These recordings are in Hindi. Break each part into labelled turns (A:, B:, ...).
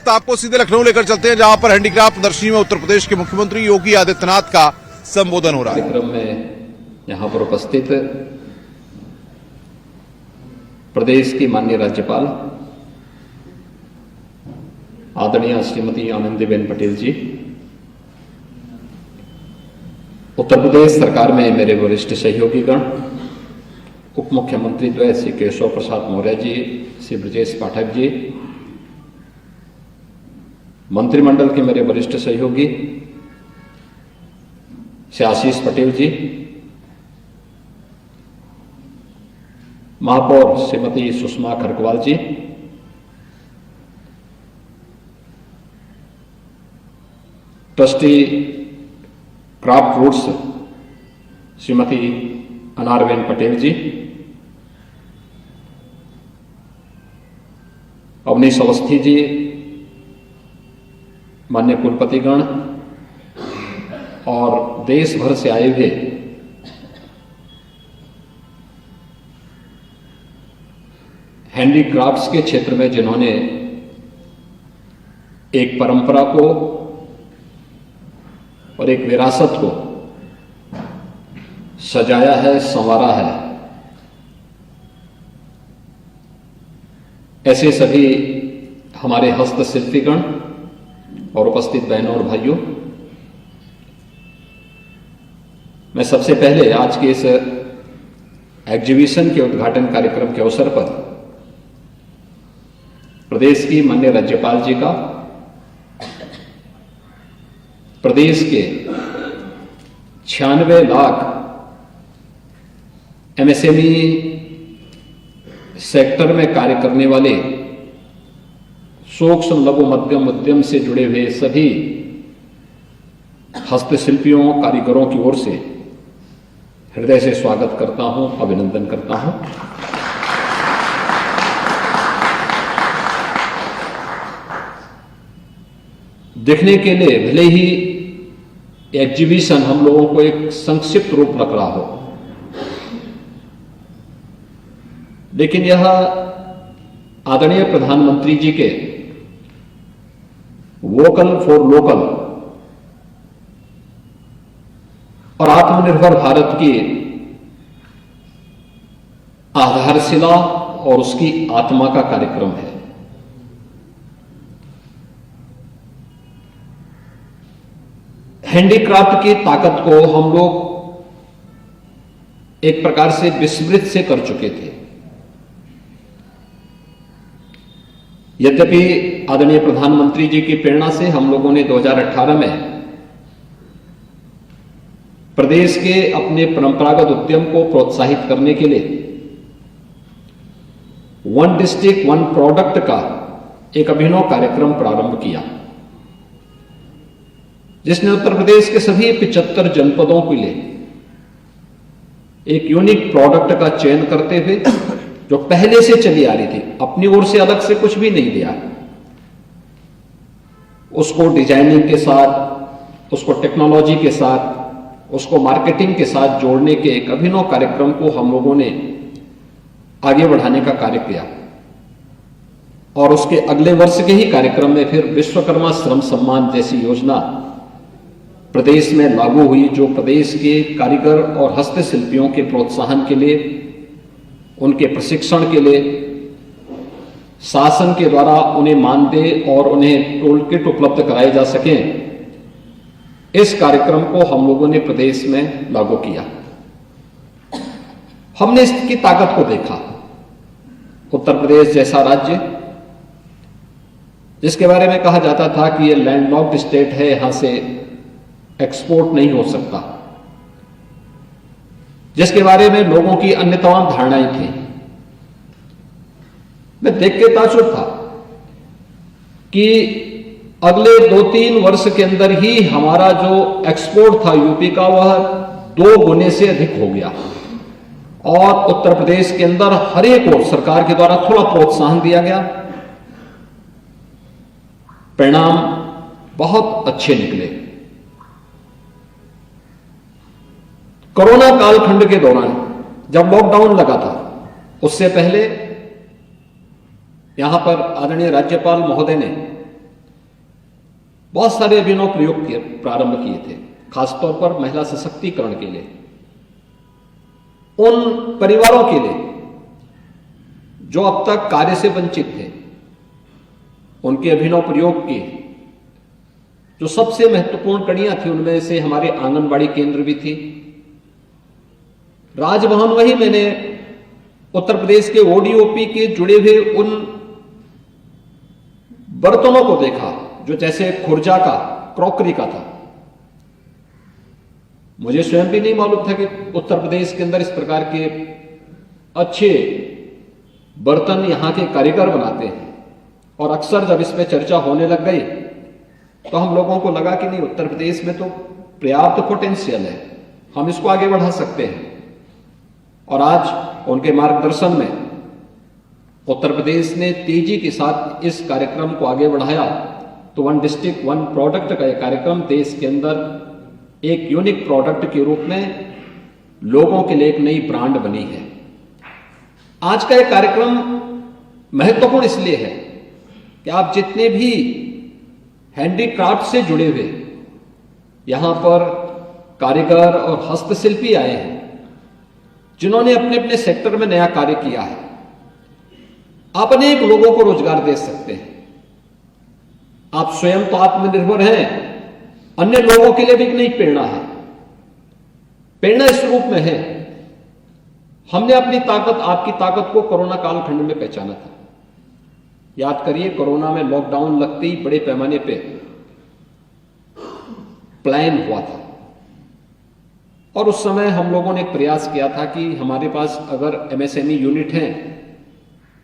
A: वक्त आपको सीधे लखनऊ लेकर चलते हैं, जहां पर हैंडीक्राफ्ट प्रदर्शनी में उत्तर प्रदेश के मुख्यमंत्री योगी आदित्यनाथ का संबोधन हो रहा है।
B: कार्यक्रम में यहां पर उपस्थित प्रदेश की माननीय राज्यपाल आदरणीय श्रीमती आनंदीबेन पटेल जी, उत्तर प्रदेश सरकार में मेरे वरिष्ठ सहयोगीगण, उप मुख्यमंत्री द्वय श्री केशव प्रसाद मौर्य जी, श्री ब्रजेश पाठक जी, मंत्रिमंडल के मेरे वरिष्ठ सहयोगी श्री आशीष पटेल जी, महापौर Shrimati Sushma Kharakwal ji, trustee craft roots Shrimati Anarben Patel ji, Avnish Awasthi ji, माननीय कुलपतिगण और देश भर से आए हुए हैंडीक्राफ्ट्स के क्षेत्र में जिन्होंने एक परंपरा को और एक विरासत को सजाया है, संवारा है, ऐसे सभी हमारे हस्तशिल्पीगण और उपस्थित बहनों और भाइयों, मैं सबसे पहले आज के इस एग्जीबिशन के उद्घाटन कार्यक्रम के अवसर पर प्रदेश की माननीय राज्यपाल जी का, प्रदेश के 96 लाख एमएसएमई सेक्टर में कार्य करने वाले सूक्ष्म लघु मध्यम उद्यम से जुड़े हुए सभी हस्तशिल्पियों, कारीगरों की ओर से हृदय से स्वागत करता हूं, अभिनंदन करता हूं। देखने के लिए भले ही एग्जीबिशन हम लोगों को एक संक्षिप्त रूप लग रहा हो, लेकिन यह आदरणीय प्रधानमंत्री जी के वोकल फॉर लोकल और आत्मनिर्भर भारत की आधारशिला और उसकी आत्मा का कार्यक्रम है। हैंडीक्राफ्ट की ताकत को हम लोग एक प्रकार से विस्मृत से कर चुके थे। यद्यपि आदरणीय प्रधानमंत्री जी की प्रेरणा से हम लोगों ने 2018 में प्रदेश के अपने परंपरागत उद्यम को प्रोत्साहित करने के लिए वन डिस्ट्रिक्ट वन प्रोडक्ट का एक अभिनव कार्यक्रम प्रारंभ किया, जिसने उत्तर प्रदेश के सभी 75 जनपदों के लिए एक यूनिक प्रोडक्ट का चयन करते हुए, जो पहले से चली आ रही थी, अपनी ओर से अलग से कुछ भी नहीं दिया, उसको डिजाइनिंग के साथ, उसको टेक्नोलॉजी के साथ, उसको मार्केटिंग के साथ जोड़ने के एक अभिनव कार्यक्रम को हम लोगों ने आगे बढ़ाने का कार्य किया। और उसके अगले वर्ष के ही कार्यक्रम में फिर विश्वकर्मा श्रम सम्मान जैसी योजना प्रदेश में लागू हुई, जो प्रदेश के कारीगर और हस्तशिल्पियों के प्रोत्साहन के लिए, उनके प्रशिक्षण के लिए शासन के द्वारा उन्हें मानदेय और उन्हें टूल किट उपलब्ध कराए जा सकें, इस कार्यक्रम को हम लोगों ने प्रदेश में लागू किया। हमने इसकी ताकत को देखा। उत्तर प्रदेश जैसा राज्य, जिसके बारे में कहा जाता था कि यह लैंडलॉक्ड स्टेट है, यहां से एक्सपोर्ट नहीं हो सकता, जिसके बारे में लोगों की अन्य तमाम धारणाएं थी, मैं देख के ताज्जुब था कि अगले 2-3 वर्ष के अंदर ही हमारा जो एक्सपोर्ट था यूपी का, वह 2 गुने से अधिक हो गया। और उत्तर प्रदेश के अंदर हर एक ओर सरकार के द्वारा थोड़ा प्रोत्साहन दिया गया, परिणाम बहुत अच्छे निकले। कोरोना कालखंड के दौरान जब लॉकडाउन लगा था, उससे पहले यहां पर आदरणीय राज्यपाल महोदय ने बहुत सारे अभिनव प्रयोग प्रारंभ किए थे, खासतौर पर महिला सशक्तिकरण के लिए, उन परिवारों के लिए जो अब तक कार्य से वंचित थे। उनके अभिनव प्रयोग की जो सबसे महत्वपूर्ण कड़ियां थी उनमें से हमारे आंगनबाड़ी केंद्र भी थी। राजभवन वही मैंने उत्तर प्रदेश के ओडीओपी के जुड़े हुए उन बर्तनों को देखा जो जैसे खुर्जा का, क्रॉकरी का था। मुझे स्वयं भी नहीं मालूम था कि उत्तर प्रदेश के अंदर इस प्रकार के अच्छे बर्तन यहां के कारीगर बनाते हैं। और अक्सर जब इस पे चर्चा होने लग गई तो हम लोगों को लगा कि नहीं, उत्तर प्रदेश में तो पर्याप्त पोटेंशियल है, हम इसको आगे बढ़ा सकते हैं। और आज उनके मार्गदर्शन में उत्तर प्रदेश ने तेजी के साथ इस कार्यक्रम को आगे बढ़ाया। तो वन डिस्ट्रिक्ट वन प्रोडक्ट का यह कार्यक्रम देश के अंदर एक यूनिक प्रोडक्ट के रूप में लोगों के लिए एक नई ब्रांड बनी है। आज का यह कार्यक्रम महत्वपूर्ण इसलिए है कि आप जितने भी हैंडीक्राफ्ट से जुड़े हुए यहां पर कारीगर और हस्तशिल्पी आए हैं, जिन्होंने अपने अपने सेक्टर में नया कार्य किया है, आप अनेक लोगों को रोजगार दे सकते हैं। आप स्वयं तो आत्मनिर्भर हैं, अन्य लोगों के लिए भी एक नई प्रेरणा है। प्रेरणा इस रूप में है, हमने अपनी ताकत, आपकी ताकत को कोरोना कालखंड में पहचाना था। याद करिए, कोरोना में लॉकडाउन लगते ही बड़े पैमाने पे प्लान हुआ था और उस समय हम लोगों ने एक प्रयास किया था कि हमारे पास अगर एमएसएमई यूनिट हैं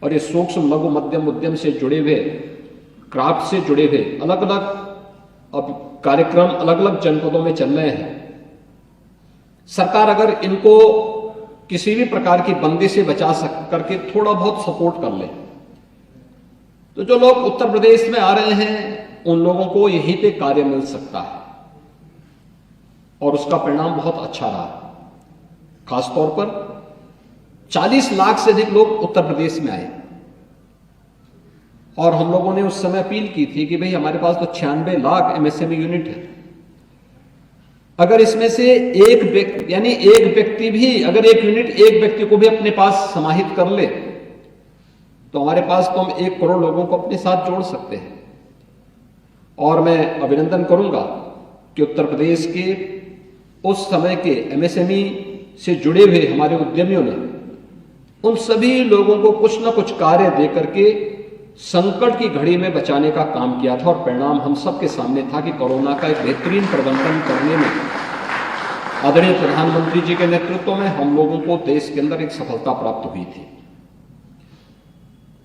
B: और ये सूक्ष्म लघु मध्यम उद्यम से जुड़े हुए, क्राफ्ट से जुड़े हुए अलग अलग अब कार्यक्रम अलग अलग जनपदों में चल रहे हैं, सरकार अगर इनको किसी भी प्रकार की बंदी से बचा करके थोड़ा बहुत सपोर्ट कर ले, तो जो लोग उत्तर प्रदेश में आ रहे हैं उन लोगों को यहीं पे कार्य मिल सकता है। और उसका परिणाम बहुत अच्छा रहा। खासतौर पर 40 लाख से अधिक लोग उत्तर प्रदेश में आए और हम लोगों ने उस समय अपील की थी कि भाई हमारे पास तो 96 लाख एमएसएमई यूनिट है। अगर इसमें से एक व्यक्ति भी, अगर एक यूनिट एक व्यक्ति को भी अपने पास समाहित कर ले तो हमारे पास तो हम 1 करोड़ लोगों को अपने साथ जोड़ सकते हैं। और मैं अभिनंदन करूंगा कि उत्तर प्रदेश के उस समय के एमएसएमई से जुड़े हुए हमारे उद्यमियों ने उन सभी लोगों को कुछ न कुछ कार्य दे करके संकट की घड़ी में बचाने का काम किया था। और परिणाम हम सबके सामने था कि कोरोना का एक बेहतरीन प्रबंधन करने में आदरणीय प्रधानमंत्री जी के नेतृत्व में हम लोगों को देश के अंदर एक सफलता प्राप्त हुई थी।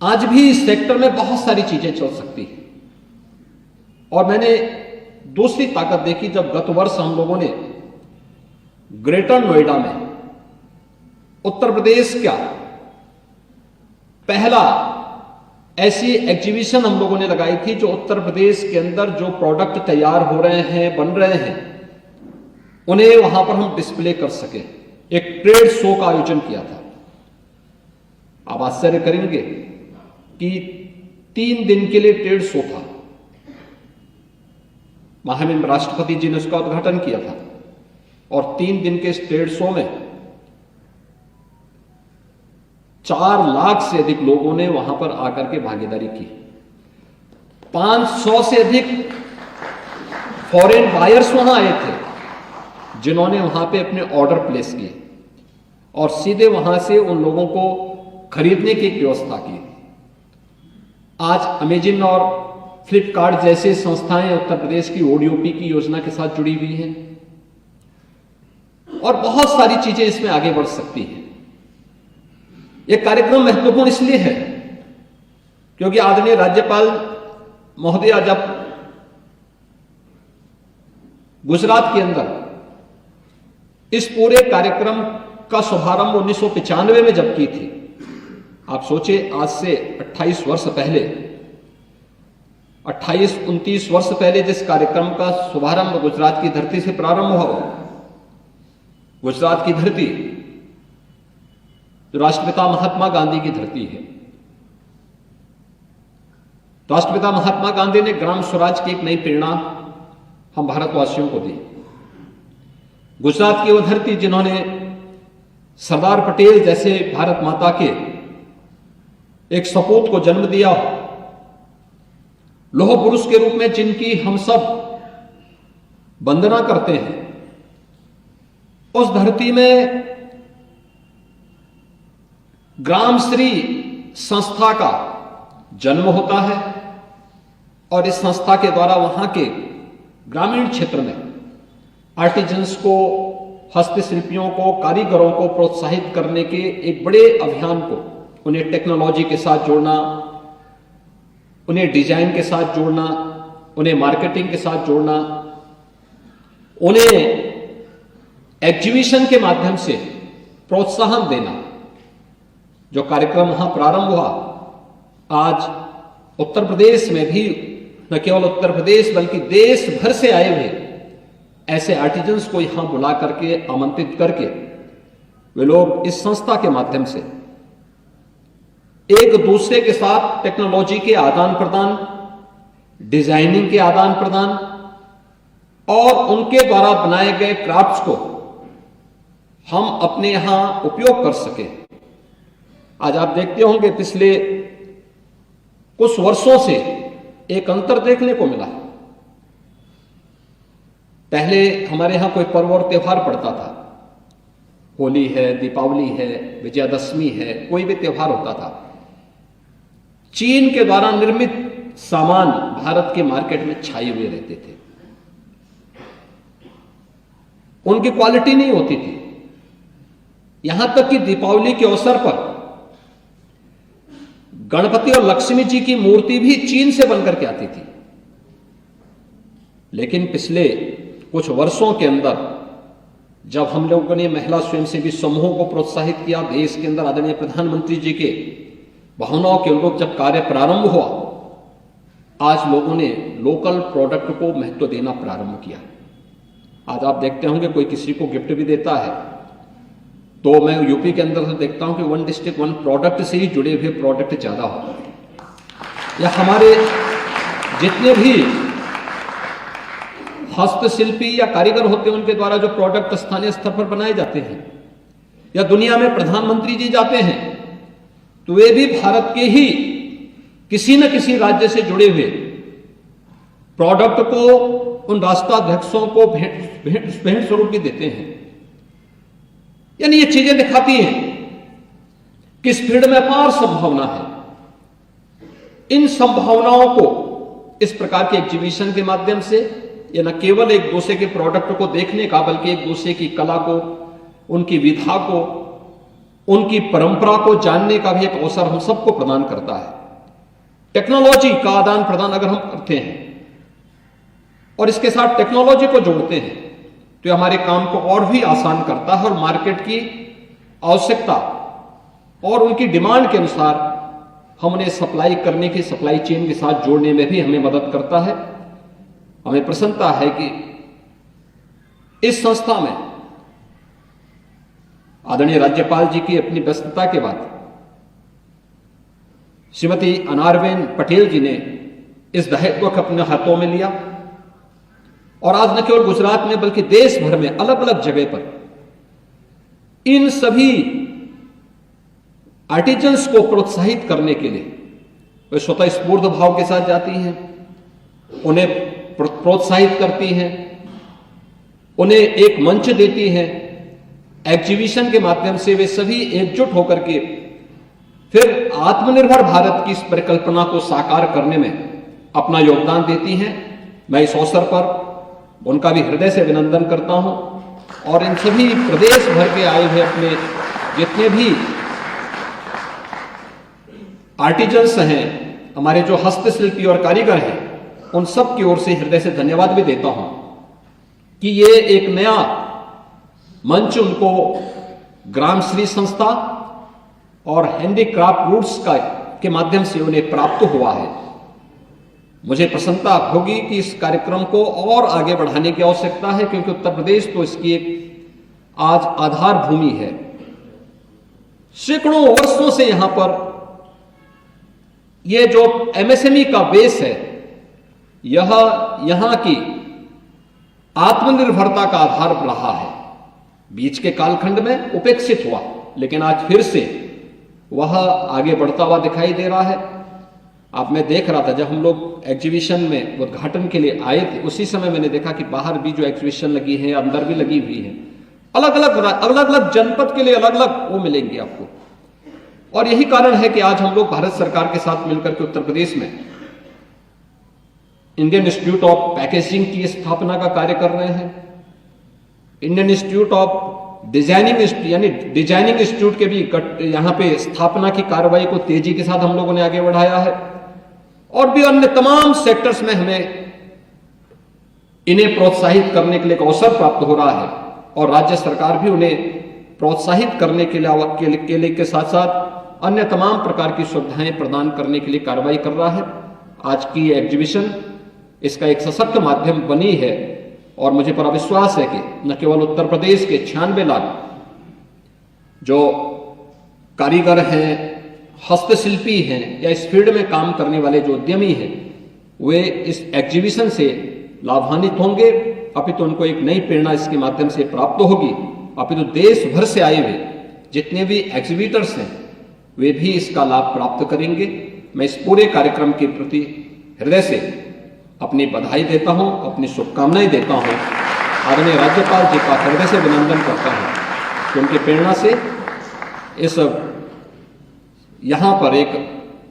B: आज भी इस सेक्टर में बहुत सारी चीजें चल सकती हैं। और मैंने दूसरी ताकत देखी जब गत वर्ष हम लोगों ने ग्रेटर नोएडा में उत्तर प्रदेश का पहला ऐसी एग्जीबिशन हम लोगों ने लगाई थी जो उत्तर प्रदेश के अंदर जो प्रोडक्ट तैयार हो रहे हैं, बन रहे हैं, उन्हें वहां पर हम डिस्प्ले कर सके। एक ट्रेड शो का आयोजन किया था। आप आश्चर्य करेंगे कि 3 दिन के लिए ट्रेड शो था। महामहिम राष्ट्रपति जी ने उसका उद्घाटन किया था और 3 दिन के इस ट्रेड शो में 4 लाख से अधिक लोगों ने वहां पर आकर के भागीदारी की। 500 से अधिक फॉरेन बायर्स वहां आए थे जिन्होंने वहां पे अपने ऑर्डर प्लेस किए और सीधे वहां से उन लोगों को खरीदने की व्यवस्था की। आज अमेजन और फ्लिपकार्ट जैसे संस्थाएं उत्तर प्रदेश की ओडीओपी की योजना के साथ जुड़ी हुई हैं और बहुत सारी चीजें इसमें आगे बढ़ सकती हैं। यह कार्यक्रम महत्वपूर्ण इसलिए है क्योंकि आदरणीय राज्यपाल महोदया जब गुजरात के अंदर इस पूरे कार्यक्रम का शुभारंभ 1995 में जब की थी, आप सोचिए आज से 28 वर्ष पहले, 28-29 वर्ष पहले जिस कार्यक्रम का शुभारंभ गुजरात की धरती से प्रारंभ हुआ, गुजरात की धरती जो राष्ट्रपिता महात्मा गांधी की धरती है, राष्ट्रपिता महात्मा गांधी ने ग्राम स्वराज की एक नई प्रेरणा हम भारतवासियों को दी। गुजरात की वो धरती जिन्होंने सरदार पटेल जैसे भारत माता के एक सपूत को जन्म दिया, लौह पुरुष के रूप में जिनकी हम सब वंदना करते हैं, उस धरती में ग्राम श्री संस्था का जन्म होता है और इस संस्था के द्वारा वहां के ग्रामीण क्षेत्र में आर्टिजन्स को, हस्तशिल्पियों को, कारीगरों को प्रोत्साहित करने के एक बड़े अभियान को, उन्हें टेक्नोलॉजी के साथ जोड़ना, उन्हें डिजाइन के साथ जोड़ना, उन्हें मार्केटिंग के साथ जोड़ना, उन्हें एग्जीबिशन के माध्यम से प्रोत्साहन देना, जो कार्यक्रम वहां प्रारंभ हुआ, आज उत्तर प्रदेश में भी, न केवल उत्तर प्रदेश बल्कि देश भर से आए हुए ऐसे आर्टिजन्स को यहां बुला करके, आमंत्रित करके, वे लोग इस संस्था के माध्यम से एक दूसरे के साथ टेक्नोलॉजी के आदान प्रदान, डिजाइनिंग के आदान प्रदान और उनके द्वारा बनाए गए क्राफ्ट्स को हम अपने यहां उपयोग कर सके। आज आप देखते होंगे पिछले कुछ वर्षों से एक अंतर देखने को मिला। पहले हमारे यहां कोई पर्व और त्योहार पड़ता था, होली है, दीपावली है, विजयादशमी है, कोई भी त्योहार होता था, चीन के द्वारा निर्मित सामान भारत के मार्केट में छाए हुए रहते थे। उनकी क्वालिटी नहीं होती थी। यहां तक कि दीपावली के अवसर पर गणपति और लक्ष्मी जी की मूर्ति भी चीन से बनकर के आती थी। लेकिन पिछले कुछ वर्षों के अंदर जब हम लोगों ने महिला स्वयंसेवी समूहों को प्रोत्साहित किया, देश के अंदर आदरणीय प्रधानमंत्री जी के भावनाओं के अनुरूप जब कार्य प्रारंभ हुआ, आज लोगों ने लोकल प्रोडक्ट को महत्व देना प्रारंभ किया। आज आप देखते होंगे कोई किसी को गिफ्ट भी देता है तो मैं यूपी के अंदर से देखता हूं कि वन डिस्ट्रिक्ट वन प्रोडक्ट से ही जुड़े हुए प्रोडक्ट ज्यादा होते हैं। या हमारे जितने भी हस्तशिल्पी या कारीगर होते हैं उनके द्वारा जो प्रोडक्ट स्थानीय स्तर पर बनाए जाते हैं, या दुनिया में प्रधानमंत्री जी जाते हैं तो वे भी भारत के ही किसी न किसी राज्य से जुड़े हुए प्रोडक्ट को उन राष्ट्राध्यक्षों को भेंट स्वरूप भी देते हैं। यानी ये चीजें दिखाती हैं कि इस फील्ड में अपार संभावना है। इन संभावनाओं को इस प्रकार के एग्जीबिशन के माध्यम से ये न केवल एक दूसरे के प्रोडक्ट को देखने का बल्कि एक दूसरे की कला को, उनकी विधा को, उनकी परंपरा को जानने का भी एक अवसर हम सबको प्रदान करता है। टेक्नोलॉजी का आदान प्रदान अगर हम करते हैं और इसके साथ टेक्नोलॉजी को जोड़ते हैं तो ये हमारे काम को और भी आसान करता है और मार्केट की आवश्यकता और उनकी डिमांड के अनुसार हम उन्हें सप्लाई करने की सप्लाई चेन के साथ जोड़ने में भी हमें मदद करता है। हमें प्रसन्नता है कि इस संस्था में आदरणीय राज्यपाल जी की अपनी व्यस्तता के बाद श्रीमती अनारबेन पटेल जी ने इस दायित्व को अपने हाथों में लिया और आज न केवल गुजरात में बल्कि देश भर में अलग अलग जगह पर इन सभी आर्टिजन्स को प्रोत्साहित करने के लिए वे स्वतः स्फूर्त भाव के साथ जाती हैं, उन्हें प्रोत्साहित करती हैं, उन्हें एक मंच देती हैं। एग्जीबिशन के माध्यम से वे सभी एकजुट होकर के फिर आत्मनिर्भर भारत की इस परिकल्पना को साकार करने में अपना योगदान देती हैं। मैं इस अवसर पर उनका भी हृदय से अभिनंदन करता हूं और इन सभी प्रदेश भर के आए हुए अपने जितने भी आर्टिजन्स हैं, हमारे जो हस्तशिल्पी और कारीगर हैं, उन सब की ओर से हृदय से धन्यवाद भी देता हूं कि ये एक नया मंच उनको ग्रामश्री संस्था और हैंडीक्राफ्ट रूट्स के माध्यम से उन्हें प्राप्त हुआ है। मुझे प्रसन्नता होगी कि इस कार्यक्रम को और आगे बढ़ाने की आवश्यकता है क्योंकि उत्तर प्रदेश तो इसकी एक आज आधार भूमि है। सैकड़ों वर्षों से यहां पर ये जो एमएसएमई का बेस है, यह यहां की आत्मनिर्भरता का आधार रहा है। बीच के कालखंड में उपेक्षित हुआ, लेकिन आज फिर से वह आगे बढ़ता हुआ दिखाई दे रहा है। आप मैं देख रहा था, जब हम लोग एग्जीबिशन में उद्घाटन के लिए आए थे, उसी समय मैंने देखा कि बाहर भी जो एग्जीबिशन लगी है, अंदर भी लगी हुई है। अलग अलग जनपद के लिए अलग अलग वो मिलेंगी आपको। और यही कारण है कि आज हम लोग भारत सरकार के साथ मिलकर के उत्तर प्रदेश में इंडियन इंस्टीट्यूट ऑफ पैकेजिंग की स्थापना का कार्य कर रहे हैं। इंडियन इंस्टीट्यूट ऑफ डिजाइनिंग यानी डिजाइनिंग इंस्टीट्यूट के भी यहां पे स्थापना की कार्रवाई को तेजी के साथ हम लोगों ने आगे बढ़ाया है। और भी अन्य तमाम सेक्टर्स में हमें इन्हें प्रोत्साहित करने के लिए एक अवसर प्राप्त हो रहा है, और राज्य सरकार भी उन्हें प्रोत्साहित करने के लिए के साथ साथ अन्य तमाम प्रकार की सुविधाएं प्रदान करने के लिए कार्रवाई कर रहा है। आज की एग्जीबिशन इसका एक सशक्त माध्यम बनी है, और मुझे पूरा विश्वास है कि न केवल उत्तर प्रदेश के 96 लाख जो कारीगर हैं, हस्तशिल्पी हैं, या इस फील्ड में काम करने वाले जो उद्यमी हैं, वे इस एग्जीबिशन से लाभान्वित होंगे। अपितु उनको एक नई प्रेरणा इसके माध्यम से प्राप्त होगी। अपितु देश भर से आए हुए जितने भी एग्जीबिटर्स हैं, वे भी इसका लाभ प्राप्त करेंगे। मैं इस पूरे कार्यक्रम के प्रति हृदय से अपनी बधाई देता हूं, अपनी शुभकामनाएं देता हूं। आदरणीय राज्यपाल जी का हृदय से अभिनंदन करता हूं कि उनकी प्रेरणा से इस यहां पर एक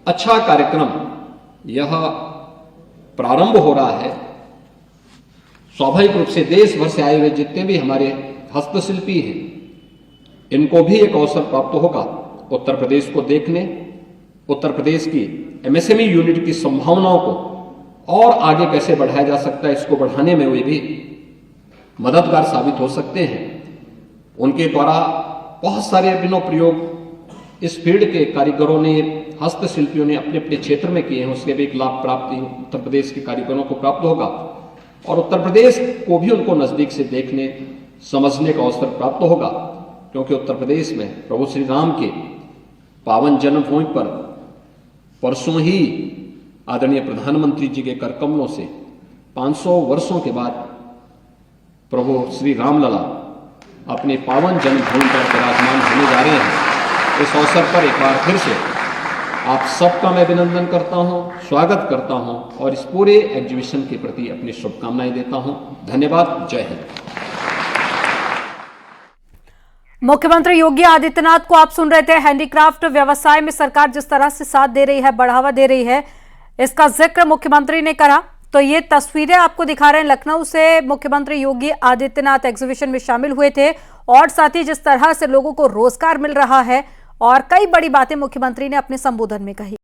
B: अच्छा कार्यक्रम यह प्रारंभ हो रहा है। स्वाभाविक रूप से देश भर से आए हुए जितने भी हमारे हस्तशिल्पी हैं, इनको भी एक अवसर प्राप्त होगा उत्तर प्रदेश को देखने, उत्तर प्रदेश की एमएसएमई यूनिट की संभावनाओं को और आगे कैसे बढ़ाया जा सकता है, इसको बढ़ाने में वे भी मददगार साबित हो सकते हैं। उनके द्वारा बहुत सारे अभिनव प्रयोग इस फील्ड के कारीगरों ने, हस्तशिल्पियों ने अपने अपने क्षेत्र में किए हैं, उसके भी एक लाभ प्राप्ति उत्तर प्रदेश के कारीगरों को प्राप्त होगा, और उत्तर प्रदेश को भी उनको नजदीक से देखने समझने का अवसर प्राप्त होगा। क्योंकि उत्तर प्रदेश में प्रभु श्री राम के पावन जन्मभूमि पर परसों ही आदरणीय प्रधानमंत्री जी के कर कमलों से 500 वर्षों के बाद प्रभु श्री रामलला अपने पावन जन्मभूमि पर विराजमान होने जा रहे हैं। इस अवसर पर एक बार फिर से आप सबका मैं अभिनंदन करता हूं, स्वागत करता हूं, और इस पूरे एग्जीबिशन के प्रति अपनी शुभकामनाएं देता हूं। धन्यवाद। जय हिंद।
C: मुख्यमंत्री योगी आदित्यनाथ को आप सुन रहे थे। हैंडीक्राफ्ट व्यवसाय में सरकार जिस तरह से साथ दे रही है, बढ़ावा दे रही है, इसका जिक्र मुख्यमंत्री ने करा। तो ये तस्वीरें आपको दिखा रहे हैं, लखनऊ से मुख्यमंत्री योगी आदित्यनाथ एग्जीबिशन में शामिल हुए थे, और साथ ही जिस तरह से लोगों को रोजगार मिल रहा है, और कई बड़ी बातें मुख्यमंत्री ने अपने संबोधन में कही।